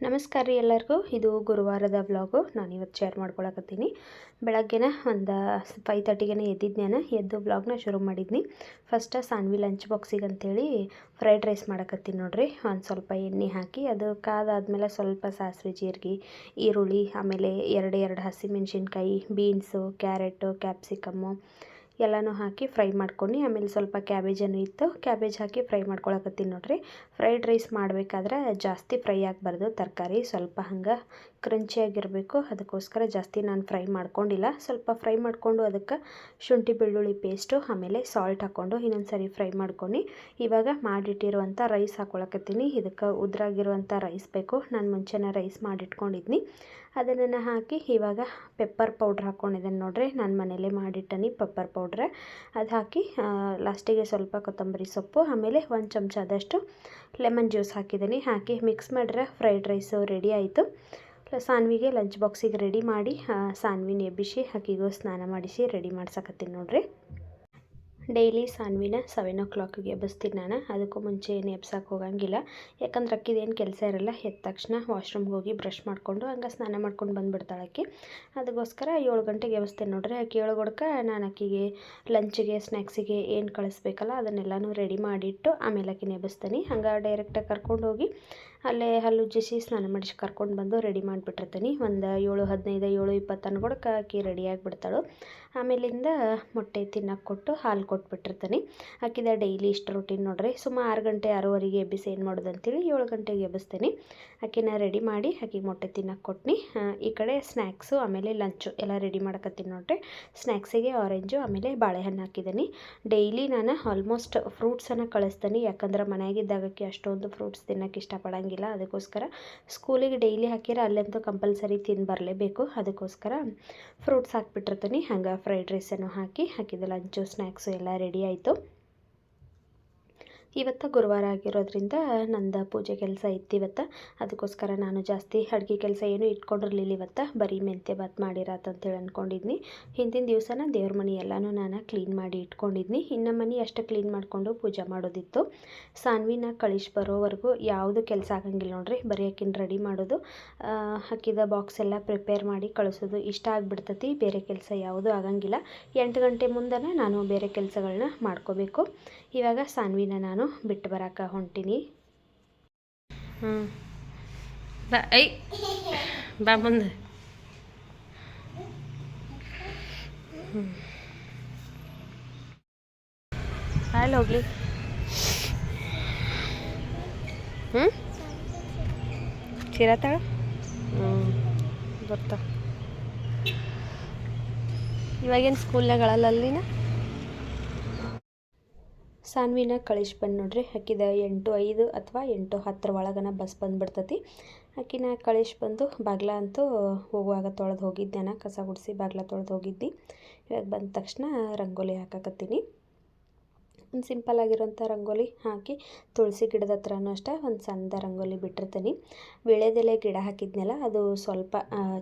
ನಮಸ್ಕಾರ ರೀ ಎಲ್ಲರಿಗೂ. ಇದು ಗುರುವಾರದ ವ್ಲಾಗು. ನಾನಿವತ್ತು ಶೇರ್ ಮಾಡ್ಕೊಳಕತ್ತೀನಿ. ಬೆಳಗ್ಗೆನ ಒಂದು 5:30ಗೆ ಎದ್ದಿದ್ದೆ. ಎದ್ದು ವ್ಲಾಗ್ನ ಶುರು ಮಾಡಿದ್ನಿ. ಫಸ್ಟ್ ಸಾನ್ವಿ ಲಂಚ್ ಬಾಕ್ಸಿಗೆ ಅಂತೇಳಿ ಫ್ರೈಡ್ ರೈಸ್ ಮಾಡಕತ್ತೀನಿ ನೋಡ್ರಿ. ಒಂದು ಸ್ವಲ್ಪ ಎಣ್ಣೆ ಹಾಕಿ ಅದು ಕಾದಾದ್ಮೇಲೆ ಸ್ವಲ್ಪ ಸಾಸಿವೆ ಜೀರಿಗೆ ಈರುಳ್ಳಿ ಆಮೇಲೆ ಎರಡು ಹಸಿಮೆಣ್ಸಿನ್ಕಾಯಿ ಬೀನ್ಸು ಕ್ಯಾರೆಟು ಕ್ಯಾಪ್ಸಿಕಮ್ಮು ಎಲ್ಲನೂ ಹಾಕಿ ಫ್ರೈ ಮಾಡ್ಕೊಂಡು ಆಮೇಲೆ ಸ್ವಲ್ಪ ಕ್ಯಾಬೇಜನ್ನು ಇತ್ತು, ಕ್ಯಾಬೇಜ್ ಹಾಕಿ ಫ್ರೈ ಮಾಡ್ಕೊಳಕತ್ತೀನಿ ನೋಡ್ರಿ. ಫ್ರೈಡ್ ರೈಸ್ ಮಾಡಬೇಕಾದ್ರೆ ಜಾಸ್ತಿ ಫ್ರೈ ಆಗಬಾರ್ದು, ತರಕಾರಿ ಸ್ವಲ್ಪ ಹಂಗೆ ಕ್ರಂಚಿಯಾಗಿರಬೇಕು. ಅದಕ್ಕೋಸ್ಕರ ಜಾಸ್ತಿ ನಾನು ಫ್ರೈ ಮಾಡ್ಕೊಂಡಿಲ್ಲ. ಸ್ವಲ್ಪ ಫ್ರೈ ಮಾಡಿಕೊಂಡು ಅದಕ್ಕೆ ಶುಂಠಿ ಬೆಳ್ಳುಳ್ಳಿ ಪೇಸ್ಟು ಆಮೇಲೆ ಸಾಲ್ಟ್ ಹಾಕ್ಕೊಂಡು ಇನ್ನೊಂದು ಸರಿ ಫ್ರೈ ಮಾಡ್ಕೊಂಡು ಇವಾಗ ಮಾಡಿಟ್ಟಿರುವಂಥ ರೈಸ್ ಹಾಕ್ಕೊಳಕತ್ತೀನಿ. ಇದಕ್ಕೆ ಉದ್ರಾಗಿರುವಂಥ ರೈಸ್ ಬೇಕು. ನಾನು ಮುಂಚೆನೇ ರೈಸ್ ಮಾಡಿಟ್ಕೊಂಡಿದ್ನಿ, ಅದನ್ನು ಹಾಕಿ ಇವಾಗ ಪೆಪ್ಪರ್ ಪೌಡ್ರ್ ಹಾಕ್ಕೊಂಡಿದ್ದೇನೆ ನೋಡ್ರಿ. ನಾನು ಮನೇಲೇ ಮಾಡಿಟ್ಟನಿ ಪೆಪ್ಪರ್ ಪೌಡ್ರ್. ಅದು ಹಾಕಿ ಲಾಸ್ಟಿಗೆ ಸ್ವಲ್ಪ ಕೊತ್ತಂಬರಿ ಸೊಪ್ಪು ಆಮೇಲೆ 1 ಚಮಚದಷ್ಟು ಲೆಮನ್ ಜ್ಯೂಸ್ ಹಾಕಿದ್ದೀನಿ. ಹಾಕಿ ಮಿಕ್ಸ್ ಮಾಡಿದ್ರೆ ಫ್ರೈಡ್ ರೈಸು ರೆಡಿ ಆಯಿತು. ಸಾನ್ವಿಗೆ ಲಂಚ್ ಬಾಕ್ಸಿಗೆ ರೆಡಿ ಮಾಡಿ ಸಾನ್ವಿನ ಎಬ್ಬಿಸಿ ಆಕಿಗೂ ಸ್ನಾನ ಮಾಡಿಸಿ ರೆಡಿ ಮಾಡ್ಸಕತ್ತೀನಿ ನೋಡ್ರಿ. ಡೈಲಿ ಸಾನ್ವಿನ 7 o'clockಗೆ ಎಬ್ಬಿಸ್ತೀನಿ ನಾನು. ಅದಕ್ಕೂ ಮುಂಚೆ ಏನು ಎಬ್ಸಕ್ಕೆ ಹೋಗಂಗಿಲ್ಲ, ಯಾಕಂದ್ರೆ ಅಕ್ಕಿದೇನು ಕೆಲಸ ಇರಲ್ಲ. ಎದ್ದ ತಕ್ಷಣ ವಾಶ್ರೂಮ್ಗೆ ಹೋಗಿ ಬ್ರಷ್ ಮಾಡಿಕೊಂಡು ಹಂಗೆ ಸ್ನಾನ ಮಾಡ್ಕೊಂಡು ಬಂದುಬಿಡ್ತಾಳೆ ಆಕೆ. ಅದಕ್ಕೋಸ್ಕರ 7 ಗಂಟೆಗೆ ಎಬ್ಬಿಸ್ತೇನೆ ನೋಡ್ರಿ. ಆಕೆ 7 ಗಂಟೆಗೆ ನಾನು ಆಕೆಗೆ ಲಂಚಿಗೆ ಸ್ನ್ಯಾಕ್ಸಿಗೆ ಏನು ಕಳಿಸ್ಬೇಕಲ್ಲ ಅದನ್ನೆಲ್ಲನೂ ರೆಡಿ ಮಾಡಿಟ್ಟು ಆಮೇಲೆ ಆಕೆನ ಎಬ್ಬಿಸ್ತೀನಿ. ಹಂಗೆ ಡೈರೆಕ್ಟಾಗಿ ಕರ್ಕೊಂಡೋಗಿ ಅಲ್ಲೇ ಹಲ್ಲುಜ್ಜಿಸಿ ಸ್ನಾನ ಮಾಡಿಸಿ ಕರ್ಕೊಂಡು ಬಂದು ರೆಡಿ ಮಾಡಿಬಿಟ್ಟಿರ್ತೀನಿ. ಒಂದು 7:15 7:20 ಅನ್ಕೊಡಕ್ಕೆ ಆಕೆ ರೆಡಿ ಆಗಿಬಿಡ್ತಾಳು. ಆಮೇಲಿಂದ ಮೊಟ್ಟೆ ತಿನ್ನಕ್ಕೆ ಕೊಟ್ಟು ಹಾಲು ಕೊಟ್ಬಿಟ್ಟಿರ್ತೀನಿ. ಆಕಿದ ಡೈಲಿ ಇಷ್ಟು ರೂಟೀನ್ ನೋಡ್ರಿ. ಸುಮಾರು 6 ಗಂಟೆ 6:15 ಎಬ್ಬಿಸಿ ಏನು ಮಾಡೋದು ಅಂತೇಳಿ 7 ಗಂಟೆಗೆ ಎಬ್ಬಿಸ್ತೀನಿ. ಆಕಿನ ರೆಡಿ ಮಾಡಿ ಆಕಿಗೆ ಮೊಟ್ಟೆ ತಿನ್ನಕ್ಕೆ ಕೊಟ್ನಿ. ಈ ಕಡೆ ಸ್ನ್ಯಾಕ್ಸು ಆಮೇಲೆ ಲಂಚು ಎಲ್ಲ ರೆಡಿ ಮಾಡಕತ್ತೀನಿ ನೋಡ್ರಿ. ಸ್ನ್ಯಾಕ್ಸಿಗೆ ಆರೆಂಜು ಆಮೇಲೆ ಬಾಳೆಹಣ್ಣು ಹಾಕಿದ್ದೀನಿ. ಡೈಲಿ ನಾನು ಆಲ್ಮೋಸ್ಟ್ ಫ್ರೂಟ್ಸನ್ನು ಕಳಿಸ್ತೀನಿ, ಯಾಕಂದ್ರೆ ಮನೆಯಾಗಿದ್ದಾಗಕ್ಕೆ ಅಷ್ಟೊಂದು ಫ್ರೂಟ್ಸ್ ತಿನ್ನೋಕ್ಕೆ ಇಷ್ಟಪಡಂಗಿಲ್ಲ. ಅದಕ್ಕೋಸ್ಕರ ಸ್ಕೂಲಿಗೆ ಡೈಲಿ ಹಾಕಿರ ಅಲ್ಲಂತೂ ಕಂಪಲ್ಸರಿ ತಿಂದು ಬರಲೇಬೇಕು. ಅದಕ್ಕೋಸ್ಕರ ಫ್ರೂಟ್ಸ್ ಹಾಕಿಬಿಟ್ಟಿರ್ತೀನಿ. ಹಂಗೆ ಫ್ರೈಡ್ ರೈಸನ್ನು ಹಾಕಿದ ಲಂಚು ಸ್ನ್ಯಾಕ್ಸು ಎಲ್ಲ ರೆಡಿ ಆಯಿತು. ಇವತ್ತು ಗುರುವಾರ ಆಗಿರೋದ್ರಿಂದ ನಂದು ಪೂಜೆ ಕೆಲಸ ಇತ್ತು ಇವತ್ತು. ಅದಕ್ಕೋಸ್ಕರ ನಾನು ಜಾಸ್ತಿ ಅಡುಗೆ ಕೆಲಸ ಏನೂ ಇಟ್ಕೊಂಡಿರಲಿಲ್ಲ. ಇವತ್ತು ಬರೀ ಮೆಂತ್ಯ ಬಾತ್ ಮಾಡಿರಾತಂತೇಳಿ ಅಂದ್ಕೊಂಡಿದ್ನಿ. ಹಿಂದಿನ ದಿವಸನ ದೇವ್ರ ಮನೆ ಎಲ್ಲನೂ ನಾನು ಕ್ಲೀನ್ ಮಾಡಿ ಇಟ್ಕೊಂಡಿದ್ನಿ. ಇನ್ನು ಮನೆ ಅಷ್ಟು ಕ್ಲೀನ್ ಮಾಡಿಕೊಂಡು ಪೂಜೆ ಮಾಡೋದಿತ್ತು. ಸಾನ್ವಿನ ಕಳಿಸಿ ಬರೋವರೆಗೂ ಯಾವುದು ಕೆಲಸ ಆಗಂಗಿಲ್ಲ ನೋಡ್ರಿ. ಬರೀ ಆಕಿನ ರೆಡಿ ಮಾಡೋದು, ಹಾಕಿದ ಬಾಕ್ಸ್ ಎಲ್ಲ ಪ್ರಿಪೇರ್ ಮಾಡಿ ಕಳಿಸೋದು ಇಷ್ಟ ಆಗಿಬಿಡ್ತತಿ. ಬೇರೆ ಕೆಲಸ ಯಾವುದೂ ಆಗಂಗಿಲ್ಲ. 8 ಗಂಟೆ ಮುಂದೆನೇ ನಾನು ಬೇರೆ ಕೆಲಸಗಳನ್ನ ಮಾಡ್ಕೋಬೇಕು. ಇವಾಗ ಸಾನ್ವಿನ ನಾನು ಬಿಟ್ಟು ಬರೋಕೆ ಹೊಂಟೀನಿ. ಬಾ ಮುಂದೆ. ಅಲ್ಲಿ ಹೋಗ್ಲಿ. ಚಿರತಾಳ ಬರ್ತಾ ಇವಾಗೇನು ಸ್ಕೂಲ್ನಾಗ ಅಲ್ಲಿನ ಸಾನ್ವಿನ ಕಳಿಸಿ ಬಂದು ನೋಡ್ರಿ. ಆಕಿದ 8:05 ಅಥವಾ 8:10 ಒಳಗನ ಬಸ್ ಬಂದುಬಿಡ್ತತಿ. ಆಕಿನ ಕಳಿಸಿ ಬಂದು ಬಾಗ್ಲ ಅಂತೂ ಹೋಗುವಾಗ ತೊಳೆದು ಹೋಗಿದ್ದೆ. ನಾನು ಕಸ ಗುಡಿಸಿ ಬಾಗ್ಲ ತೊಳೆದು ಹೋಗಿದ್ದೆ. ಇವಾಗ ಬಂದ ತಕ್ಷಣ ರಂಗೋಲಿ ಹಾಕಕತ್ತೀನಿ. ಒಂದು ಸಿಂಪಲ್ ಆಗಿರೋಂಥ ರಂಗೋಲಿ ಹಾಕಿ ತುಳಸಿ ಗಿಡದ ಹತ್ರನೂ ಅಷ್ಟೇ ಒಂದು ಸಣ್ಣ ರಂಗೋಲಿ ಬಿಟ್ಟಿರ್ತೀನಿ. ವೀಳ್ಯದೆಲೆ ಗಿಡ ಹಾಕಿದ್ನಲ್ಲ ಅದು ಸ್ವಲ್ಪ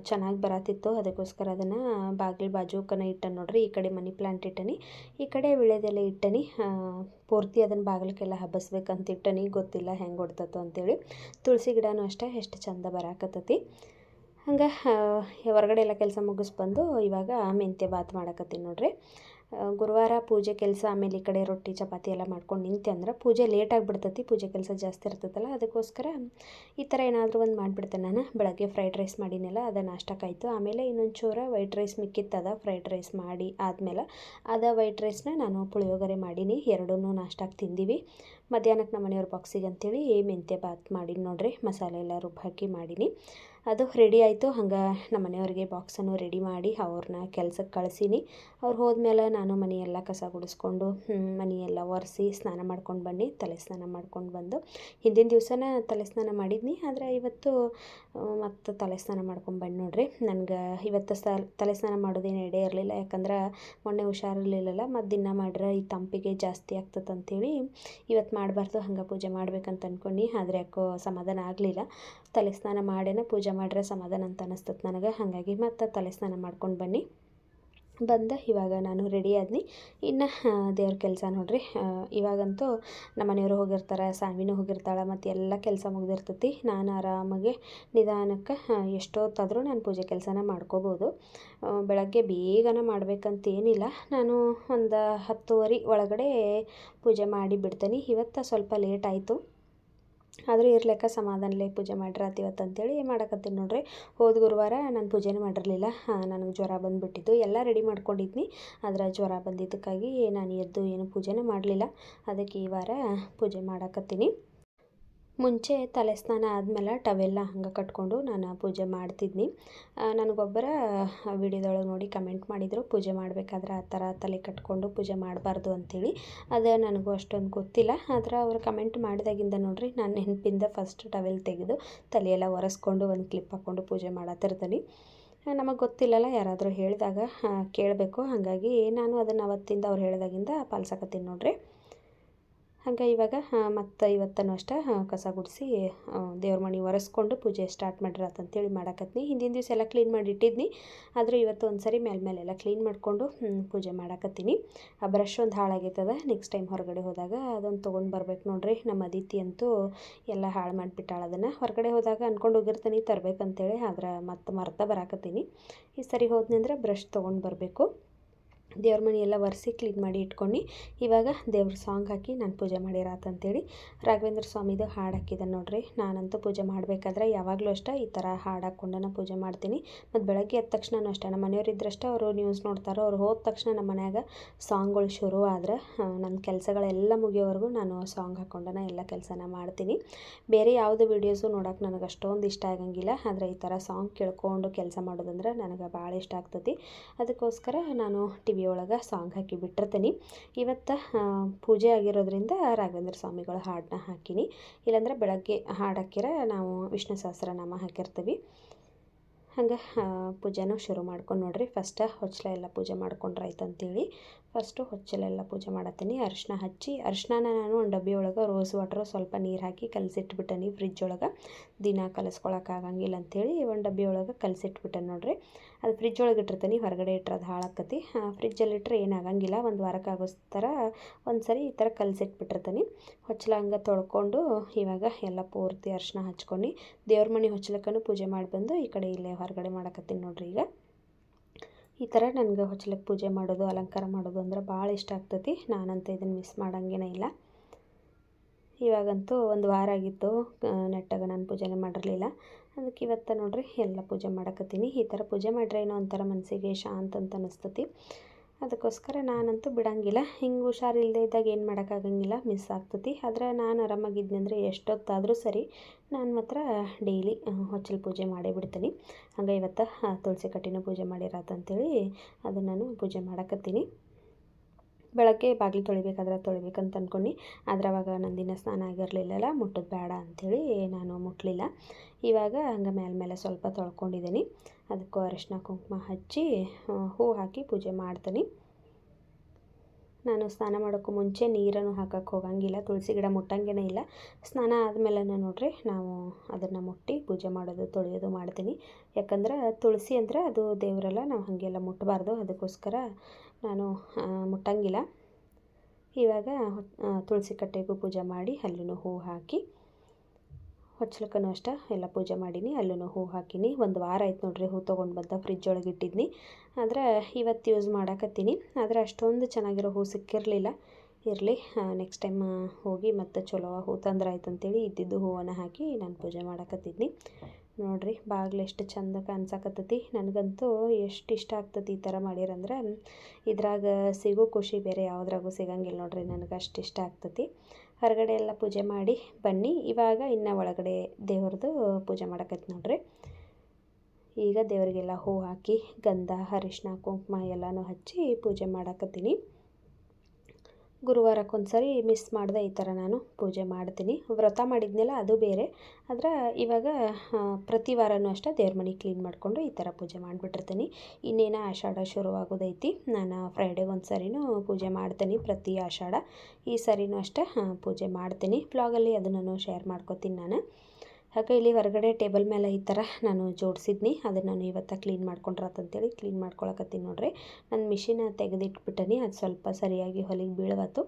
ಚೆನ್ನಾಗಿ ಬರತ್ತಿತ್ತು. ಅದಕ್ಕೋಸ್ಕರ ಅದನ್ನು ಬಾಗಿಲು ಬಾಜುಕನ ಇಟ್ಟನು ನೋಡ್ರಿ. ಈ ಕಡೆ ಮನಿ ಪ್ಲ್ಯಾಂಟ್ ಇಟ್ಟನಿ, ಈ ಕಡೆ ವೀಳ್ಯದೆಲೆ ಇಟ್ಟನಿ. ಪೂರ್ತಿ ಅದನ್ನು ಬಾಗಿಲಿಗೆಲ್ಲ ಹಬ್ಬಸ್ಬೇಕಂತ ಇಟ್ಟನಿ. ಗೊತ್ತಿಲ್ಲ ಹೆಂಗೆ ಹೊಡ್ತತೋ ಅಂತೇಳಿ. ತುಳಸಿ ಗಿಡನೂ ಅಷ್ಟೇ ಎಷ್ಟು ಚಂದ ಬರಾಕತ್ತತಿ. ಹಂಗೆ ಹೊರಗಡೆ ಎಲ್ಲ ಕೆಲಸ ಮುಗಿಸ್ಬಂದು ಇವಾಗ ಮೆಂತ್ಯ ಬಾತ್ ಮಾಡಕತ್ತೀನಿ ನೋಡ್ರಿ. ಗುರುವಾರ ಪೂಜೆ ಕೆಲಸ ಆಮೇಲೆ ಈ ಕಡೆ ರೊಟ್ಟಿ ಚಪಾತಿ ಎಲ್ಲ ಮಾಡ್ಕೊಂಡು ನಿಂತೆ ಅಂದ್ರೆ ಪೂಜೆ ಲೇಟಾಗಿ ಬಿಡ್ತತಿ. ಪೂಜೆ ಕೆಲಸ ಜಾಸ್ತಿ ಇರ್ತೈತಲ್ಲ, ಅದಕ್ಕೋಸ್ಕರ ಈ ಥರ ಏನಾದರೂ ಒಂದು ಮಾಡಿಬಿಡ್ತೇನೆ ನಾನು. ಬೆಳಗ್ಗೆ ಫ್ರೈಡ್ ರೈಸ್ ಮಾಡಿನೆಲ್ಲ ಅದು ನಾಷ್ಟಕ್ಕಾಯಿತು. ಆಮೇಲೆ ಇನ್ನೊಂದು ಚೂರ ವೈಟ್ ರೈಸ್ ಮಿಕ್ಕಿತ್ತದ ಫ್ರೈಡ್ ರೈಸ್ ಮಾಡಿ ಆದಮೇಲೆ ವೈಟ್ ರೈಸ್ನ ನಾನು ಪುಳಿಯೋಗರೆ ಮಾಡೀನಿ. ಎರಡೂ ನಾಷ್ಟಕ್ಕೆ ತಿಂದೀವಿ. ಮಧ್ಯಾಹ್ನಕ್ಕೆ ನಮ್ಮ ಮನೆಯವ್ರ ಬಾಕ್ಸಿಗೆ ಅಂತೇಳಿ ಮೆಂತ್ಯ ಬಾತ್ ಮಾಡೀನಿ ನೋಡ್ರಿ. ಮಸಾಲೆ ಎಲ್ಲ ರುಬ್ಬಿ ಹಾಕಿ ಮಾಡೀನಿ. ಅದು ರೆಡಿ ಆಯಿತು. ಹಂಗೆ ನಮ್ಮ ಮನೆಯವ್ರಿಗೆ ಬಾಕ್ಸನ್ನು ರೆಡಿ ಮಾಡಿ ಅವ್ರನ್ನ ಕೆಲ್ಸಕ್ಕೆ ಕಳಿಸೀನಿ. ಅವ್ರು ಹೋದ್ಮೇಲೆ ನಾನು ಮನೆಯೆಲ್ಲ ಕಸ ಗುಡಿಸ್ಕೊಂಡು ಮನೆಯೆಲ್ಲ ಒರೆಸಿ ಸ್ನಾನ ಮಾಡ್ಕೊಂಡು ಬನ್ನಿ. ತಲೆ ಸ್ನಾನ ಮಾಡ್ಕೊಂಡು ಬಂದು ಹಿಂದಿನ ದಿವಸನ ತಲೆ ಸ್ನಾನ ಮಾಡಿದ್ನಿ, ಆದರೆ ಇವತ್ತು ಮತ್ತು ತಲೆ ಸ್ನಾನ ಮಾಡ್ಕೊಂಡು ಬನ್ನಿ ನೋಡ್ರಿ. ನನಗೆ ಇವತ್ತು ತಲೆ ಸ್ನಾನ ಮಾಡೋದೇನು ಐಡಿಯಾ ಇರಲಿಲ್ಲ, ಯಾಕಂದ್ರೆ ಮೊನ್ನೆ ಹುಷಾರಿರಲಿಲ್ಲಲ್ಲ. ಮತ್ತು ದಿನ ಮಾಡ್ರೆ ಈ ತಂಪಿಗೆ ಜಾಸ್ತಿ ಆಗ್ತದೆ ಅಂತೇಳಿ ಇವತ್ತು ಮಾಡಬಾರ್ದು, ಹಂಗೆ ಪೂಜೆ ಮಾಡ್ಬೇಕಂತ ಅಂದ್ಕೊಂಡು. ಆದರೆ ಯಾಕೋ ಸಮಾಧಾನ ಆಗಲಿಲ್ಲ. ತಲೆ ಸ್ನಾನ ಮಾಡೇನೆ ಪೂಜೆ ಮಾಡ್ರೆ ಸಮಾಧಾನ ಅಂತ ಅನ್ನಿಸ್ತದೆ ನನಗೆ. ಹಾಗಾಗಿ ಮತ್ತು ತಲೆ ಸ್ನಾನ ಮಾಡ್ಕೊಂಡು ಬನ್ನಿ. ಬಂದ ಇವಾಗ ನಾನು ರೆಡಿ ಆದ್ನಿ. ಇನ್ನು ದೇವ್ರ ಕೆಲಸ ನೋಡ್ರಿ. ಇವಾಗಂತೂ ನಮ್ಮ ಮನೆಯವರು ಹೋಗಿರ್ತಾರೆ, ಸಾನ್ವಿನೂ ಹೋಗಿರ್ತಾಳೆ, ಮತ್ತು ಎಲ್ಲ ಕೆಲಸ ಮುಗ್ದಿರ್ತೈತಿ. ನಾನು ಆರಾಮಾಗಿ ನಿಧಾನಕ್ಕೆ ಎಷ್ಟೊತ್ತಾದರೂ ನಾನು ಪೂಜೆ ಕೆಲಸನ ಮಾಡ್ಕೋಬೋದು. ಬೆಳಗ್ಗೆ ಬೇಗನೆ ಮಾಡಬೇಕಂತೇನಿಲ್ಲ. ನಾನು ಒಂದು 10:30 ಒಳಗಡೆ ಪೂಜೆ ಮಾಡಿ ಬಿಡ್ತೀನಿ. ಇವತ್ತು ಸ್ವಲ್ಪ ಲೇಟ್ ಆಯಿತು, ಆದರೂ ಇರ್ಲಿಕ್ಕ ಸಮಾಧಾನಲೇ ಪೂಜೆ ಮಾಡಿರಾತ್ ಇವತ್ತು ಅಂತೇಳಿ ಮಾಡಕತ್ತೀನಿ ನೋಡ್ರಿ. ಹೋದ ಗುರುವಾರ ನಾನು ಪೂಜೆನೇ ಮಾಡಿರಲಿಲ್ಲ. ನನಗೆ ಜ್ವರ ಬಂದುಬಿಟ್ಟಿತ್ತು. ಎಲ್ಲ ರೆಡಿ ಮಾಡ್ಕೊಂಡಿದ್ನಿ, ಆದರೆ ಜ್ವರ ಬಂದಿದ್ದಕ್ಕಾಗಿ ನಾನು ಎದ್ದು ಏನು ಪೂಜೆನೇ ಮಾಡಲಿಲ್ಲ. ಅದಕ್ಕೆ ಈ ವಾರ ಪೂಜೆ ಮಾಡಕತ್ತೀನಿ. ಮುಂಚೆ ತಲೆ ಸ್ನಾನ ಆದಮೇಲೆ ಟವೆಲ್ಲ ಹಂಗೆ ಕಟ್ಕೊಂಡು ನಾನು ಪೂಜೆ ಮಾಡ್ತಿದ್ನಿ. ನನಗೊಬ್ಬರ ವಿಡಿಯೋದೊಳಗೆ ನೋಡಿ ಕಮೆಂಟ್ ಮಾಡಿದರು, ಪೂಜೆ ಮಾಡಬೇಕಾದ್ರೆ ಆ ಥರ ತಲೆ ಕಟ್ಕೊಂಡು ಪೂಜೆ ಮಾಡಬಾರ್ದು ಅಂಥೇಳಿ. ಅದು ನನಗೂ ಅಷ್ಟೊಂದು ಗೊತ್ತಿಲ್ಲ, ಆದರೆ ಅವರು ಕಮೆಂಟ್ ಮಾಡಿದಾಗಿಂದ ನೋಡ್ರಿ ನಾನು ನೆನಪಿಂದ ಫಸ್ಟ್ ಟವೆಲ್ ತೆಗೆದು ತಲೆಯೆಲ್ಲ ಒರೆಸ್ಕೊಂಡು ಒಂದು ಕ್ಲಿಪ್ ಹಾಕ್ಕೊಂಡು ಪೂಜೆ ಮಾಡತ್ತಿರ್ತೀನಿ. ನಮಗೆ ಗೊತ್ತಿಲ್ಲಲ್ಲ, ಯಾರಾದರೂ ಹೇಳಿದಾಗ ಕೇಳಬೇಕು. ಹಾಗಾಗಿ ನಾನು ಅದನ್ನು ಅವತ್ತಿಂದ ಅವ್ರು ಹೇಳಿದಾಗಿಂದ ಪಾಲಿಸಕತ್ತೀನಿ ನೋಡ್ರಿ. ಹಂಗೆ ಇವಾಗ ಮತ್ತು ಇವತ್ತೂ ಅಷ್ಟೇ ಕಸ ಗುಡಿಸಿ ದೇವ್ರ ಮನೆ ಒರೆಸ್ಕೊಂಡು ಪೂಜೆ ಸ್ಟಾರ್ಟ್ ಮಾಡಿರತ್ತಂತೇಳಿ ಮಾಡಕತ್ನಿ. ಹಿಂದಿನ ದಿವಸ ಎಲ್ಲ ಕ್ಲೀನ್ ಮಾಡಿ ಇಟ್ಟಿದ್ನಿ, ಆದರೂ ಇವತ್ತು ಒಂದು ಸರಿ ಮೇಲೆಲ್ಲ ಕ್ಲೀನ್ ಮಾಡಿಕೊಂಡು ಪೂಜೆ ಮಾಡಕತ್ತೀನಿ. ಆ ಬ್ರಷ್ ಒಂದು ಹಾಳಾಗೈತದ, ನೆಕ್ಸ್ಟ್ ಟೈಮ್ ಹೊರಗಡೆ ಹೋದಾಗ ಅದೊಂದು ತೊಗೊಂಡು ಬರ್ಬೇಕು ನೋಡ್ರಿ. ನಮ್ಮ ಅದಿತಿ ಅಂತೂ ಎಲ್ಲ ಹಾಳು ಮಾಡಿಬಿಟ್ಟಾಳ. ಅದನ್ನು ಹೊರಗಡೆ ಹೋದಾಗ ಅಂದ್ಕೊಂಡು ಹೋಗಿರ್ತೀನಿ ತರಬೇಕಂತೇಳಿ, ಆದ್ರೆ ಮತ್ತೆ ಮರ್ತಾ ಬರಾಕತ್ತೀನಿ. ಈ ಸರಿ ಹೋದ್ನಿ ಅಂದ್ರೆ ಬ್ರಷ್ ತೊಗೊಂಡು ಬರಬೇಕು. ದೇವ್ರ ಮನೆ ಎಲ್ಲ ಒರೆಸಿ ಕ್ಲೀನ್ ಮಾಡಿ ಇಟ್ಕೊಂಡು ಇವಾಗ ದೇವ್ರ ಸಾಂಗ್ ಹಾಕಿ ನಾನು ಪೂಜೆ ಮಾಡಿರಾತಂತೇಳಿ ರಾಘವೇಂದ್ರ ಸ್ವಾಮಿದು ಹಾಡು ಹಾಕಿದ್ದಾನೆ ನೋಡ್ರಿ. ನಾನಂತೂ ಪೂಜೆ ಮಾಡಬೇಕಾದ್ರೆ ಯಾವಾಗಲೂ ಅಷ್ಟೇ ಈ ಥರ ಹಾಡು ಹಾಕ್ಕೊಂಡು ಪೂಜೆ ಮಾಡ್ತೀನಿ. ಮತ್ತು ಬೆಳಗ್ಗೆ ಎದ್ದ ತಕ್ಷಣನೂ ಅಷ್ಟೇ, ನಮ್ಮ ಮನೆಯವ್ರು ಇದ್ರಷ್ಟೇ ಅವರು ನ್ಯೂಸ್ ನೋಡ್ತಾರೋ, ಅವ್ರು ಹೋದ ತಕ್ಷಣ ನಮ್ಮ ಮನ್ಯಾಗ ಸಾಂಗ್ಗಳು ಶುರು ಆದ್ರೆ ನನ್ನ ಕೆಲಸಗಳೆಲ್ಲ ಮುಗಿಯೋವರೆಗೂ ನಾನು ಸಾಂಗ್ ಹಾಕ್ಕೊಂಡು ಎಲ್ಲ ಕೆಲಸನ ಮಾಡ್ತೀನಿ. ಬೇರೆ ಯಾವುದೇ ವೀಡಿಯೋಸು ನೋಡೋಕೆ ನನಗೆ ಅಷ್ಟೊಂದು ಇಷ್ಟ ಆಗಂಗಿಲ್ಲ, ಆದರೆ ಈ ಥರ ಸಾಂಗ್ ಕೇಳ್ಕೊಂಡು ಕೆಲಸ ಮಾಡೋದಂದ್ರೆ ನನಗೆ ಭಾಳ ಇಷ್ಟ ಆಗ್ತೈತಿ. ಅದಕ್ಕೋಸ್ಕರ ನಾನು ಟಿವಿ ಒಳಗೆ ಸಾಂಗ್ ಹಾಕಿ ಬಿಟ್ಟಿರ್ತೀನಿ. ಇವತ್ತು ಪೂಜೆ ಆಗಿರೋದ್ರಿಂದ ರಾಘವೇಂದ್ರ ಸ್ವಾಮಿಗಳ ಹಾಡನ್ನ ಹಾಕೀನಿ. ಇಲ್ಲಾಂದ್ರೆ ಬೆಳಗ್ಗೆ ಹಾಡು ಹಾಕಿರ ನಾವು ವಿಷ್ಣು ಸಹಸ್ರನಾಮ ಹಾಕಿರ್ತೀವಿ. ಹಂಗೆ ಪೂಜೆನೂ ಶುರು ಮಾಡ್ಕೊಂಡು ನೋಡ್ರಿ. ಫಸ್ಟ್ ಹೊಚ್ಚಲ ಎಲ್ಲ ಪೂಜೆ ಮಾಡ್ಕೊಂಡ್ರಾಯ್ತು ಅಂತೇಳಿ ಫಸ್ಟು ಹೊಚ್ಚಲೆಲ್ಲ ಪೂಜೆ ಮಾಡತ್ತೀನಿ. ಅರಿಶಿನ ಹಚ್ಚಿ, ಅರಿಶಿನ ನಾನು ಒಂದು ಡಬ್ಬಿ ಒಳಗೆ ರೋಸ್ ವಾಟ್ರು ಸ್ವಲ್ಪ ನೀರು ಹಾಕಿ ಕಲಸಿಟ್ಬಿಟ್ಟನಿ ಫ್ರಿಜ್ ಒಳಗೆ. ದಿನ ಕಲಿಸ್ಕೊಳಕ್ಕಾಗಂಗಿಲ್ಲ ಅಂಥೇಳಿ ಒಂದು ಡಬ್ಬಿ ಒಳಗೆ ಕಲಸಿಟ್ಬಿಟ್ಟೆ ನೋಡ್ರಿ. ಅದು ಫ್ರಿಜ್ ಒಳಗೆ ಇಟ್ಟಿರ್ತೀನಿ, ಹೊರಗಡೆ ಇಟ್ಟರೆ ಅದು ಹಾಳಾಕತಿ. ಫ್ರಿಜ್ಜಲ್ಲಿಟ್ಟರೆ ಏನಾಗಂಗಿಲ್ಲ, ಒಂದು ವಾರಕ್ಕೆ ಆಗೋ ಥರ ಒಂದು ಸರಿ ಈ ಥರ ಕಲಸಿಟ್ಬಿಟ್ಟಿರ್ತೀನಿ. ಹೊಚ್ಚಲ ಹಂಗೆ ತೊಳ್ಕೊಂಡು ಇವಾಗ ಎಲ್ಲ ಪೂರ್ತಿ ಅರಿಶಿನ ಹಚ್ಕೊಂಡು ದೇವ್ರ ಮನೆ ಹೊಚ್ಚಲಕ್ಕೂ ಪೂಜೆ ಮಾಡಿ ಬಂದು ಈ ಕಡೆ ಇಲ್ಲೇ ಹೊರಗಡೆ ಮಾಡಕತ್ತೀನಿ ನೋಡ್ರಿ. ಈಗ ಈ ಥರ ನನಗೆ ಹೊಚ್ಚಲಕ್ಕೆ ಪೂಜೆ ಮಾಡೋದು, ಅಲಂಕಾರ ಮಾಡೋದು ಅಂದ್ರೆ ಭಾಳ ಇಷ್ಟ ಆಗ್ತೈತಿ. ನಾನಂತೂ ಇದನ್ನು ಮಿಸ್ ಮಾಡೋಂಗೇನೇ ಇಲ್ಲ. ಇವಾಗಂತೂ ಒಂದು ವಾರ ಆಗಿತ್ತು ನೆಟ್ಟಾಗ ನಾನು ಪೂಜೆನೇ ಮಾಡಿರಲಿಲ್ಲ. ಅದಕ್ಕೆ ಇವತ್ತು ನೋಡ್ರಿ ಎಲ್ಲ ಪೂಜೆ ಮಾಡಕತ್ತೀನಿ. ಈ ಥರ ಪೂಜೆ ಮಾಡ್ರೆ ಏನೋ ಒಂಥರ ಮನಸ್ಸಿಗೆ ಶಾಂತ ಅಂತ ಅನಿಸ್ತತಿ. ಅದಕ್ಕೋಸ್ಕರ ನಾನಂತೂ ಬಿಡೋಂಗಿಲ್ಲ. ಹಿಂಗೆ ಹುಷಾರಿಲ್ಲದೆ ಇದ್ದಾಗ ಏನು ಮಾಡೋಕ್ಕಾಗಂಗಿಲ್ಲ, ಮಿಸ್ ಆಗ್ತತಿ. ಆದರೆ ನಾನು ಆರಾಮಾಗಿದ್ನಿ ಅಂದರೆ ಎಷ್ಟೊತ್ತಾದರೂ ಸರಿ ನಾನು ಮಾತ್ರ ಡೈಲಿ ಹೊಚ್ಚಲು ಪೂಜೆ ಮಾಡೇ ಬಿಡ್ತೀನಿ. ಹಂಗೆ ಇವತ್ತು ತುಳಸಿ ಕಟ್ಟಿನೂ ಪೂಜೆ ಮಾಡಿರಾತಂತೇಳಿ ಅದನ್ನು ನಾನು ಪೂಜೆ ಮಾಡಕತ್ತೀನಿ. ಬೆಳಗ್ಗೆ ಬಾಗಿಲು ತೊಳಿಬೇಕಂತ ಅಂದ್ಕೊಂಡು, ಆದರೆ ಅವಾಗ ನಂದಿನ ಸ್ನಾನ ಆಗಿರಲಿಲ್ಲಲ್ಲ, ಮುಟ್ಟೋದು ಬೇಡ ಅಂಥೇಳಿ ನಾನು ಮುಟ್ಟಲಿಲ್ಲ. ಇವಾಗ ಹಂಗೆ ಮೇಲೆ ಸ್ವಲ್ಪ ತೊಳ್ಕೊಂಡಿದ್ದೀನಿ. ಅದಕ್ಕೂ ಅರಿಶಿನ ಕುಂಕುಮ ಹಚ್ಚಿ ಹೂ ಹಾಕಿ ಪೂಜೆ ಮಾಡ್ತೀನಿ. ನಾನು ಸ್ನಾನ ಮಾಡೋಕ್ಕೂ ಮುಂಚೆ ನೀರನ್ನು ಹಾಕೋಕ್ಕೆ ಹೋಗಂಗಿಲ್ಲ, ತುಳಸಿ ಗಿಡ ಮುಟ್ಟಂಗೇ ಇಲ್ಲ. ಸ್ನಾನ ಆದಮೇಲೆ ನೋಡ್ರಿ ನಾವು ಅದನ್ನು ಮುಟ್ಟಿ ಪೂಜೆ ಮಾಡೋದು ತೊಳೆಯೋದು ಮಾಡ್ತೀನಿ. ಯಾಕಂದ್ರೆ ತುಳಸಿ ಅಂದರೆ ಅದು ದೇವರೆಲ್ಲ, ನಾವು ಹಾಗೆಲ್ಲ ಮುಟ್ಟಬಾರ್ದು. ಅದಕ್ಕೋಸ್ಕರ ನಾನು ಮುಟ್ಟಂಗಿಲ್ಲ. ಇವಾಗ ತುಳಸಿ ಕಟ್ಟೆಗೂ ಪೂಜೆ ಮಾಡಿ ಅಲ್ಲೂ ಹೂ ಹಾಕಿ, ಹೊಚ್ಚಲಕ್ಕೂ ಅಷ್ಟೇ ಎಲ್ಲ ಪೂಜೆ ಮಾಡೀನಿ, ಅಲ್ಲೂ ಹೂ ಹಾಕೀನಿ. ಒಂದು ವಾರ ಆಯ್ತು ನೋಡ್ರಿ ಹೂ ತೊಗೊಂಡು ಬಂದ ಫ್ರಿಜ್ ಒಳಗೆ ಇಟ್ಟಿದ್ನಿ. ಆದರೆ ಇವತ್ತು ಯೂಸ್ ಮಾಡಕತ್ತೀನಿ. ಆದರೆ ಅಷ್ಟೊಂದು ಚೆನ್ನಾಗಿರೋ ಹೂ ಸಿಕ್ಕಿರಲಿಲ್ಲ. ಇರಲಿ, ನೆಕ್ಸ್ಟ್ ಟೈಮ್ ಹೋಗಿ ಮತ್ತೆ ಚಲೋ ಹೂ ತಂದ್ರೆ ಆಯ್ತು ಅಂತೇಳಿ ಇದ್ದಿದ್ದು ಹೂವನ್ನು ಹಾಕಿ ನಾನು ಪೂಜೆ ಮಾಡಕತ್ತಿದ್ನಿ. ನೋಡ್ರಿ ಬಾಗಿಲು ಎಷ್ಟು ಚಂದ ಕಾಣಿಸಕತ್ತೈತಿ. ನನಗಂತೂ ಎಷ್ಟು ಇಷ್ಟ ಆಗ್ತೈತಿ ಈ ಥರ ಮಾಡಿರಂದ್ರೆ. ಇದ್ರಾಗ ಸಿಗೋ ಖುಷಿ ಬೇರೆ ಯಾವುದ್ರಾಗೂ ಸಿಗಂಗಿಲ್ಲ ನೋಡ್ರಿ. ನನಗೆ ಅಷ್ಟು ಇಷ್ಟ ಆಗ್ತೈತಿ. ಹೊರಗಡೆ ಎಲ್ಲ ಪೂಜೆ ಮಾಡಿ ಬನ್ನಿ. ಇವಾಗ ಇನ್ನು ಒಳಗಡೆ ದೇವ್ರದ್ದು ಪೂಜೆ ಮಾಡಕತ್ತಿ ನೋಡ್ರಿ. ಈಗ ದೇವರಿಗೆಲ್ಲ ಹೂ ಹಾಕಿ ಗಂಧ ಅರಿಶಿನ ಕುಂಕುಮ ಎಲ್ಲನೂ ಹಚ್ಚಿ ಪೂಜೆ ಮಾಡಕತ್ತೀನಿ. ಗುರುವಾರಕ್ಕೊಂದು ಸರಿ ಮಿಸ್ ಮಾಡಿದೆ ಈ ಥರ ನಾನು ಪೂಜೆ ಮಾಡ್ತೀನಿ. ವ್ರತ ಮಾಡಿದ್ನೆಲ್ಲ ಅದು ಬೇರೆ, ಆದರೆ ಇವಾಗ ಪ್ರತಿ ವಾರನೂ ಅಷ್ಟೇ ದೇವ್ರ ಮನೆ ಕ್ಲೀನ್ ಮಾಡಿಕೊಂಡು ಈ ಥರ ಪೂಜೆ ಮಾಡಿಬಿಟ್ಟಿರ್ತೀನಿ. ಇನ್ನೇನು ಆಷಾಢ ಶುರುವಾಗೋದೈತಿ. ನಾನು ಫ್ರೈಡೇಗೆ ಒಂದು ಸರಿನೂ ಪೂಜೆ ಮಾಡ್ತೀನಿ, ಪ್ರತಿ ಆಷಾಢ. ಈ ಸರಿನೂ ಅಷ್ಟೇ ಪೂಜೆ ಮಾಡ್ತೀನಿ. ವ್ಲಾಗಲ್ಲಿ ಅದನ್ನು ಶೇರ್ ಮಾಡ್ಕೊತೀನಿ ನಾನು. ಹಾಗೆ ಇಲ್ಲಿ ಹೊರಗಡೆ ಟೇಬಲ್ ಮೇಲೆ ಈ ಥರ ನಾನು ಜೋಡಿಸಿದ್ನಿ. ಅದನ್ನು ನಾನು ಇವತ್ತು ಕ್ಲೀನ್ ಮಾಡ್ಕೊಂಡ್ರಾತಂತೇಳಿ ಕ್ಲೀನ್ ಮಾಡ್ಕೊಳಕತ್ತೀನಿ ನೋಡ್ರಿ. ನನ್ನ ಮಿಷಿನ್ ತೆಗೆದಿಟ್ಬಿಟ್ಟನಿ, ಅದು ಸ್ವಲ್ಪ ಸರಿಯಾಗಿ ಹೊಲಿಗೆ ಬೀಳವತ್ತು.